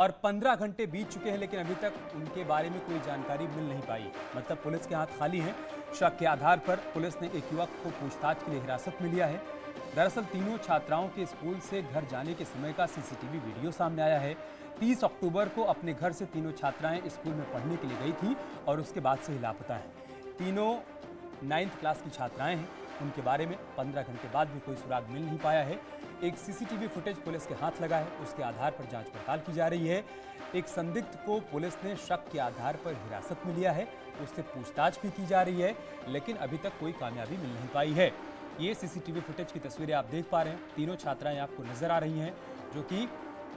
और 15 घंटे बीत चुके हैं लेकिन अभी तक उनके बारे में कोई जानकारी मिल नहीं पाई। मतलब पुलिस के हाथ खाली हैं। शक के आधार पर पुलिस ने एक युवक को पूछताछ के लिए हिरासत में लिया है। दरअसल तीनों छात्राओं के स्कूल से घर जाने के समय का सीसीटीवी वीडियो सामने आया है। 30 अक्टूबर को अपने घर से तीनों छात्राएं स्कूल में पढ़ने के लिए गई थी और उसके बाद से ही लापता हैं। तीनों 9th क्लास की छात्राएं हैं। उनके बारे में 15 घंटे बाद भी कोई सुराग मिल नहीं पाया है। एक सीसीटीवी फुटेज पुलिस के हाथ लगा है, उसके आधार पर जांच पड़ताल की जा रही है। एक संदिग्ध को पुलिस ने शक के आधार पर हिरासत में लिया है, उससे पूछताछ भी की जा रही है, लेकिन अभी तक कोई कामयाबी मिल नहीं पाई है। ये सीसीटीवी फुटेज की तस्वीरें आप देख पा रहे हैं। तीनों छात्राएं आपको नजर आ रही हैं जो कि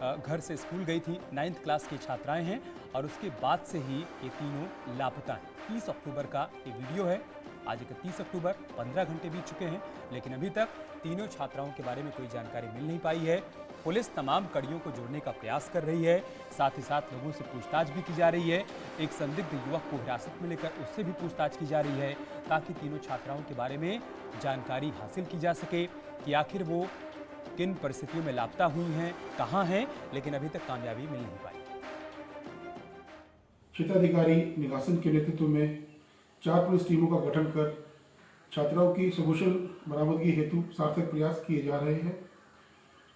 घर से स्कूल गई थी। 9th क्लास की छात्राएं हैं और उसके बाद से ही ये तीनों लापता हैं। 30 अक्टूबर का ये वीडियो है। आज 31 अक्टूबर, 15 घंटे बीत चुके हैं लेकिन अभी तक तीनों छात्राओं के बारे में कोई जानकारी मिल नहीं पाई है। पुलिस तमाम कड़ियों को जोड़ने का प्रयास कर रही है, साथ ही साथ लोगों से पूछताछ भी की जा रही है। एक संदिग्ध युवक को हिरासत में लेकर उससे भी पूछताछ की जा रही है ताकि तीनों छात्राओं के बारे में जानकारी हासिल की जा सके कि आखिर वो किन परिस्थितियों में लापता हुई हैं, कहाँ हैं, लेकिन अभी तक कामयाबी मिल नहीं पाई। क्षेत्राधिकारी निगासन के नेतृत्व में 4 पुलिस टीमों का गठन कर छात्राओं की सकुशल बरामदगी हेतु सार्थक प्रयास किए जा रहे हैं।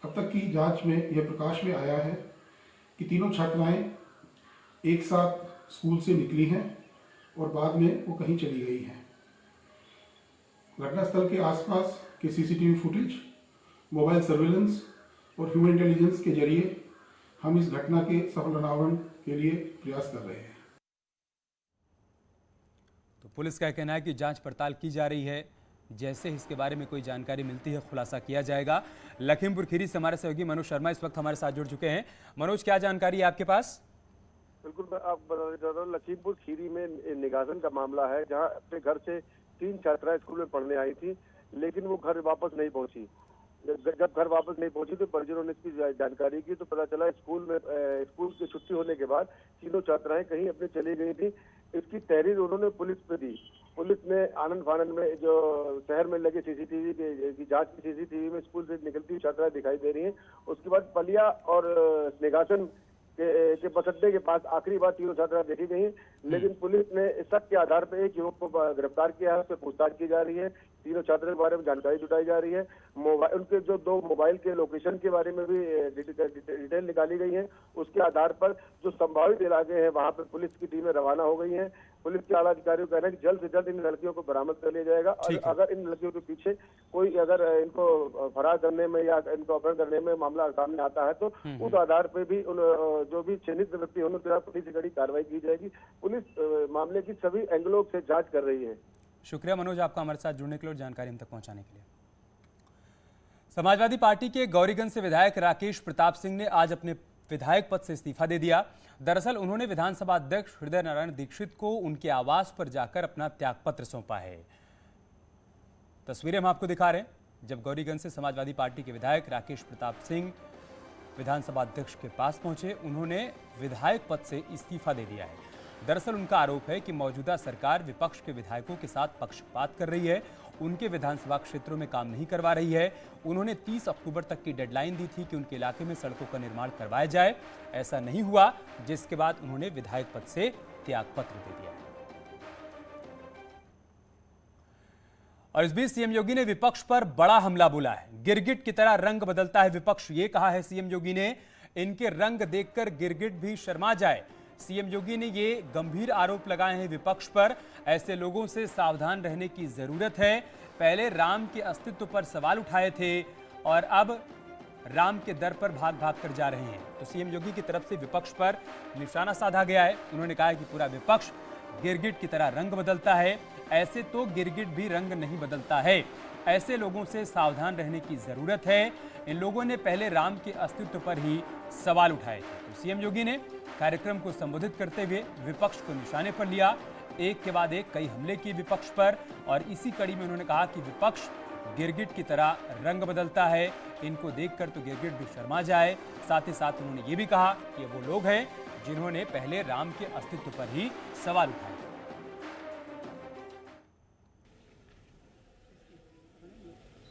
अब तक की जांच में यह प्रकाश में आया है कि तीनों छात्राएं एक साथ स्कूल से निकली हैं और बाद में वो कहीं चली गई हैं। घटनास्थल के आसपास के सीसीटीवी फुटेज, मोबाइल सर्वेलेंस और ह्यूमन इंटेलिजेंस के जरिए हम इस घटना के सफल अनावरण के लिए प्रयास कर रहे हैं। तो पुलिस का कहना है कि जांच पड़ताल की जा रही है, जैसे इसके बारे में कोई जानकारी मिलती है खुलासा किया जाएगा। लखीमपुर खीरी से हमारे सहयोगी मनोज शर्मा इस वक्त हमारे साथ जुड़ चुके हैं। मनोज, क्या जानकारी है आपके पास? बिल्कुल, आप बताना चाहता हूँ, लखीमपुर खीरी में निगासन का मामला है जहां अपने घर से 3 छात्राएं स्कूल में पढ़ने आई थी लेकिन वो घर वापस नहीं पहुंची। जब घर वापस नहीं पहुंची तो परिजनों ने इसकी जानकारी की तो पता चला स्कूल की छुट्टी होने के बाद तीनों छात्राएं कहीं अपने चली गई थी। इसकी तहरीर उन्होंने पुलिस पे दी। पुलिस ने आनंद फानंद में जो शहर में लगे सीसीटीवी की जांच की सीसीटीवी में स्कूल से निकलती छात्राएं दिखाई दे रही हैं। उसके बाद पलिया और निगासन के बस अड्डे के पास आखिरी बार तीनों छात्रा देखी गई, लेकिन पुलिस ने शक के आधार पर एक युवक को गिरफ्तार किया है, उससे पूछताछ की जा रही है। तीनों छात्रों के बारे में जानकारी जुटाई जा रही है। मोबाइल, उनके जो 2 मोबाइल के लोकेशन के बारे में भी डिटेल निकाली गई है। उसके आधार पर जो संभावित इलाके हैं वहां पर पुलिस की टीमें रवाना हो गई हैं। पुलिस के आला अधिकारियों का कहना है कि जल्द से जल्द इन लड़कियों को बरामद कर लिया जाएगा और अगर इन लड़कियों के पीछे कोई अगर इनको फरार करने में या इनको अपहरण करने में मामला सामने आता है तो उस आधार पर भी जो भी चिन्हित व्यक्ति होने के पुलिस से कड़ी कार्रवाई की जाएगी। पुलिस मामले की सभी एंगलों से जांच कर रही है। शुक्रिया मनोज, आपका हमारे साथ जुड़ने के लिए और जानकारी हम तक पहुंचाने के लिए। समाजवादी पार्टी के गौरीगंज से विधायक राकेश प्रताप सिंह ने आज अपने विधायक पद से इस्तीफा दे दिया। दरअसल उन्होंने विधानसभा अध्यक्ष हृदय नारायण दीक्षित को उनके आवास पर जाकर अपना त्यागपत्र सौंपा है। तस्वीरें हम आपको दिखा रहे हैं। जब गौरीगंज से समाजवादी पार्टी के विधायक राकेश प्रताप सिंह विधानसभा अध्यक्ष के पास पहुंचे, उन्होंने विधायक पद से इस्तीफा दे दिया है। दरअसल उनका आरोप है कि मौजूदा सरकार विपक्ष के विधायकों के साथ पक्षपात कर रही है, उनके विधानसभा क्षेत्रों में काम नहीं करवा रही है। उन्होंने 30 अक्टूबर तक की डेडलाइन दी थी कि उनके इलाके में सड़कों का निर्माण करवाया जाए, ऐसा नहीं हुआ, जिसके बाद उन्होंने विधायक पद से त्यागपत्र दे दिया है। और इस बीच सीएम योगी ने विपक्ष पर बड़ा हमला बोला है। गिरगिट की तरह रंग बदलता है विपक्ष, ये कहा है सीएम योगी ने। इनके रंग देखकर गिरगिट भी शर्मा जाए। सीएम योगी ने ये गंभीर आरोप लगाए हैं विपक्ष पर। ऐसे लोगों से सावधान रहने की जरूरत है। पहले राम के अस्तित्व पर सवाल उठाए थे और अब राम के दर पर भाग भाग कर जा रहे हैं। तो सीएम योगी की तरफ से विपक्ष पर निशाना साधा गया है। उन्होंने कहा है कि पूरा विपक्ष गिरगिट की तरह रंग बदलता है। ऐसे तो गिरगिट भी रंग नहीं बदलता है। ऐसे लोगों से सावधान रहने की जरूरत है। इन लोगों ने पहले राम के अस्तित्व पर ही सवाल उठाए थे। तो सीएम योगी ने कार्यक्रम को संबोधित करते हुए विपक्ष को निशाने पर लिया। एक के बाद एक कई हमले किए विपक्ष पर और इसी कड़ी में उन्होंने कहा कि विपक्ष गिरगिट की तरह रंग बदलता है। इनको देखकर तो गिरगिट भी शर्मा जाए। साथ ही साथ उन्होंने ये भी कहा कि वो लोग हैं जिन्होंने पहले राम के अस्तित्व पर ही सवाल उठाए।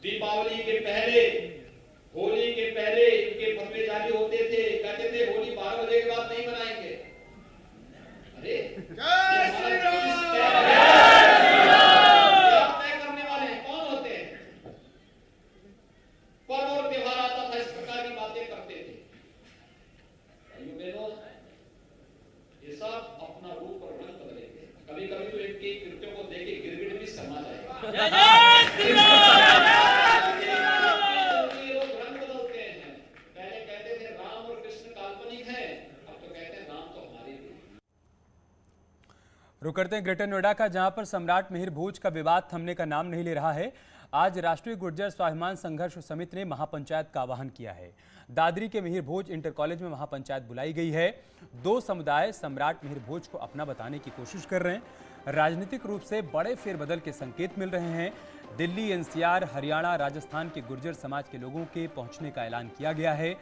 दीपावली के पहले, होली के पहले इनके पत्रे जारी होते थे, कहते थे होली 12 बजे का रुक करते हैं ग्रेटर नोएडा का, जहां पर सम्राट मिहिर भोज का विवाद थमने का नाम नहीं ले रहा है। आज राष्ट्रीय गुर्जर स्वाभिमान संघर्ष समिति ने महापंचायत का आह्वान किया है। दादरी के मिहिर भोज इंटर कॉलेज में महापंचायत बुलाई गई है। दो समुदाय सम्राट मिहिर भोज को अपना बताने की कोशिश कर रहे हैं। राजनीतिक रूप से बड़े फेरबदल के संकेत मिल रहे हैं। दिल्ली, एनसीआर, हरियाणा, राजस्थान के गुर्जर समाज के लोगों के पहुंचने का ऐलान किया गया है।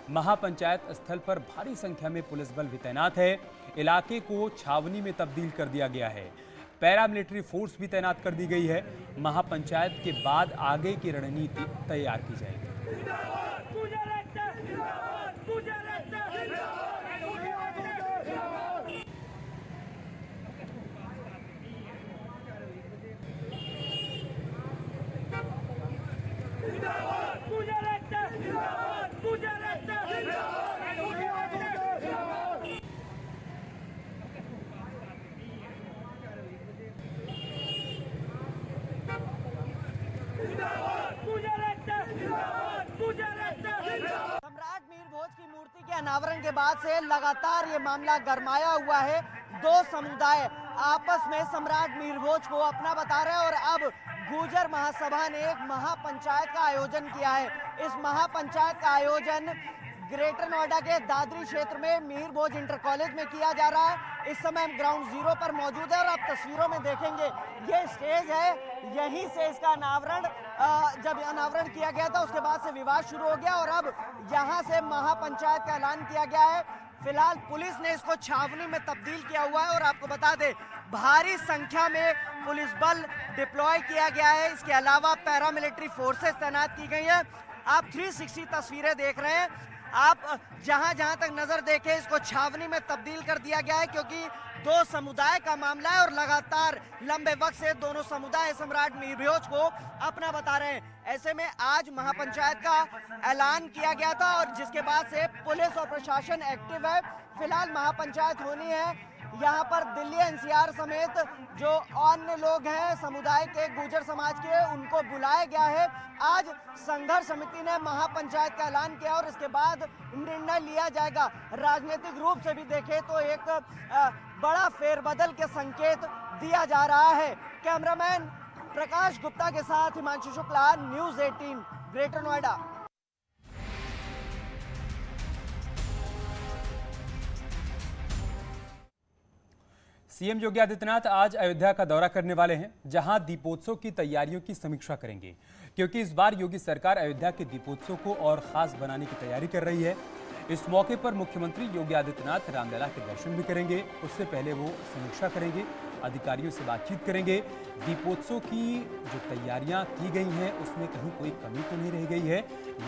महापंचायत स्थल पर भारी संख्या में पुलिस बल भी तैनात है। इलाके को छावनी में तब्दील कर दिया गया है। पैरामिलिट्री फोर्स भी तैनात कर दी गई है। महापंचायत के बाद आगे की रणनीति तैयार की जाएगी। सम्राट मिहिर भोज की मूर्ति के अनावरण के बाद से लगातार ये मामला गरमाया हुआ है। दो समुदाय आपस में सम्राट मिहिर भोज को अपना बता रहे हैं और अब गुर्जर महासभा ने एक महापंचायत का आयोजन किया है। इस महापंचायत का आयोजन ग्रेटर नोएडा के दादरी क्षेत्र में मिहिर भोज इंटर कॉलेज में किया जा रहा है। इस समय हम ग्राउंड जीरो पर मौजूद है और आप तस्वीरों में देखेंगे ये स्टेज है। यहीं से इसका अनावरण जब अनावरण किया गया था उसके बाद से विवाद शुरू हो गया और अब यहां से महापंचायत का ऐलान किया गया है। फिलहाल पुलिस ने इसको छावनी में तब्दील किया हुआ है और आपको बता दें भारी संख्या में पुलिस बल डिप्लॉय किया गया है। इसके अलावा पैरामिलिट्री फोर्सेस तैनात की गई हैं। आप 360 तस्वीरें देख रहे हैं। आप जहां जहां तक नजर देखें इसको छावनी में तब्दील कर दिया गया है क्योंकि दो समुदाय का मामला है और लगातार लंबे वक्त से दोनों समुदाय सम्राट मिहिर भोज को अपना बता रहे हैं। ऐसे में आज महापंचायत का ऐलान किया गया था और जिसके बाद से पुलिस और प्रशासन एक्टिव है। फिलहाल महापंचायत होनी है। यहाँ पर दिल्ली, एनसीआर समेत जो अन्य लोग हैं समुदाय के गुर्जर समाज के उनको बुलाया गया है। आज संघर्ष समिति ने महापंचायत का ऐलान किया और इसके बाद निर्णय लिया जाएगा। राजनीतिक रूप से भी देखें तो एक बड़ा फेरबदल के संकेत दिया जा रहा है। कैमरामैन प्रकाश गुप्ता के साथ Himanshu Shukla, news 18 greater Noida. CM Yogi Adityanath आज अयोध्या का दौरा करने वाले हैं, जहां दीपोत्सव की तैयारियों की समीक्षा करेंगे, क्योंकि इस बार योगी सरकार अयोध्या के दीपोत्सव को और खास बनाने की तैयारी कर रही है। इस मौके पर मुख्यमंत्री योगी आदित्यनाथ रामलला के दर्शन भी करेंगे। उससे पहले वो समीक्षा करेंगे, अधिकारियों से बातचीत करेंगे। दीपोत्सव की जो तैयारियां की गई हैं उसमें कहीं कोई कमी तो नहीं रह गई है,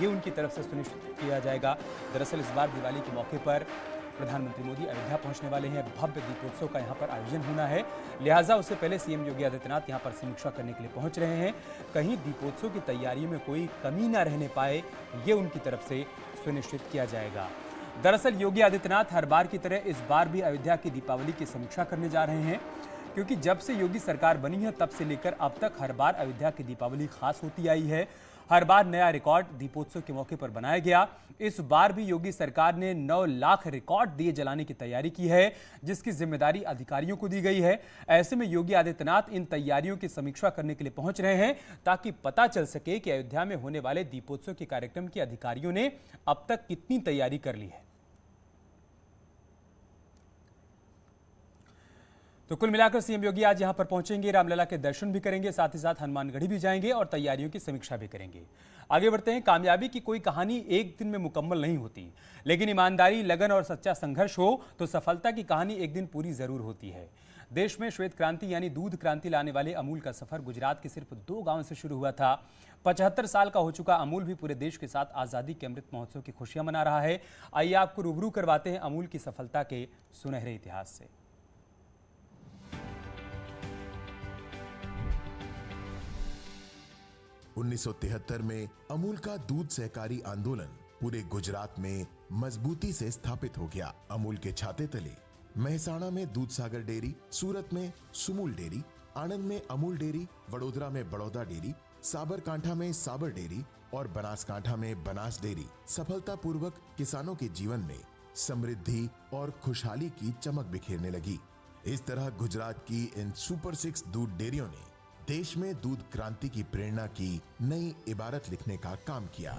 ये उनकी तरफ से सुनिश्चित किया जाएगा। दरअसल इस बार दिवाली के मौके पर प्रधानमंत्री मोदी अयोध्या पहुंचने वाले हैं। भव्य दीपोत्सव का यहां पर आयोजन होना है, लिहाजा उससे पहले सीएम योगी आदित्यनाथ यहां पर समीक्षा करने के लिए पहुंच रहे हैं। कहीं दीपोत्सव की तैयारियों में कोई कमी न रहने पाए, ये उनकी तरफ से सुनिश्चित किया जाएगा। दरअसल योगी आदित्यनाथ हर बार की तरह इस बार भी अयोध्या की दीपावली की समीक्षा करने जा रहे हैं, क्योंकि जब से योगी सरकार बनी है तब से लेकर अब तक हर बार अयोध्या की दीपावली खास होती आई है। हर बार नया रिकॉर्ड दीपोत्सव के मौके पर बनाया गया। इस बार भी योगी सरकार ने 9 लाख रिकॉर्ड दिए जलाने की तैयारी की है, जिसकी जिम्मेदारी अधिकारियों को दी गई है। ऐसे में योगी आदित्यनाथ इन तैयारियों की समीक्षा करने के लिए पहुंच रहे हैं, ताकि पता चल सके कि अयोध्या में होने वाले दीपोत्सव के कार्यक्रम के अधिकारियों ने अब तक कितनी तैयारी कर ली है। तो कुल मिलाकर सीएम योगी आज यहां पर पहुंचेंगे, रामलला के दर्शन भी करेंगे, साथ ही साथ हनुमानगढ़ी भी जाएंगे और तैयारियों की समीक्षा भी करेंगे। आगे बढ़ते हैं। कामयाबी की कोई कहानी एक दिन में मुकम्मल नहीं होती, लेकिन ईमानदारी, लगन और सच्चा संघर्ष हो तो सफलता की कहानी एक दिन पूरी जरूर होती है। देश में श्वेत क्रांति यानी दूध क्रांति लाने वाले अमूल का सफर गुजरात के सिर्फ 2 गांव से शुरू हुआ था। 75 साल का हो चुका अमूल भी पूरे देश के साथ आजादी के अमृत महोत्सव की खुशियां मना रहा है। आइए आपको रूबरू करवाते हैं अमूल की सफलता के सुनहरे इतिहास से। 1973 में अमूल का दूध सहकारी आंदोलन पूरे गुजरात में मजबूती से स्थापित हो गया। अमूल के छाते तले मेहसाणा में दूध सागर डेयरी, सूरत में सुमूल डेयरी, आणंद में अमूल डेयरी, वडोदरा में बड़ौदा डेयरी, साबरकांठा में साबर डेयरी और बनासकांठा में बनास डेयरी सफलतापूर्वक किसानों के जीवन में समृद्धि और खुशहाली की चमक बिखेरने लगी। इस तरह गुजरात की इन सुपर 6 दूध डेयरियों ने देश में दूध क्रांति की प्रेरणा की नई इबारत लिखने का काम किया।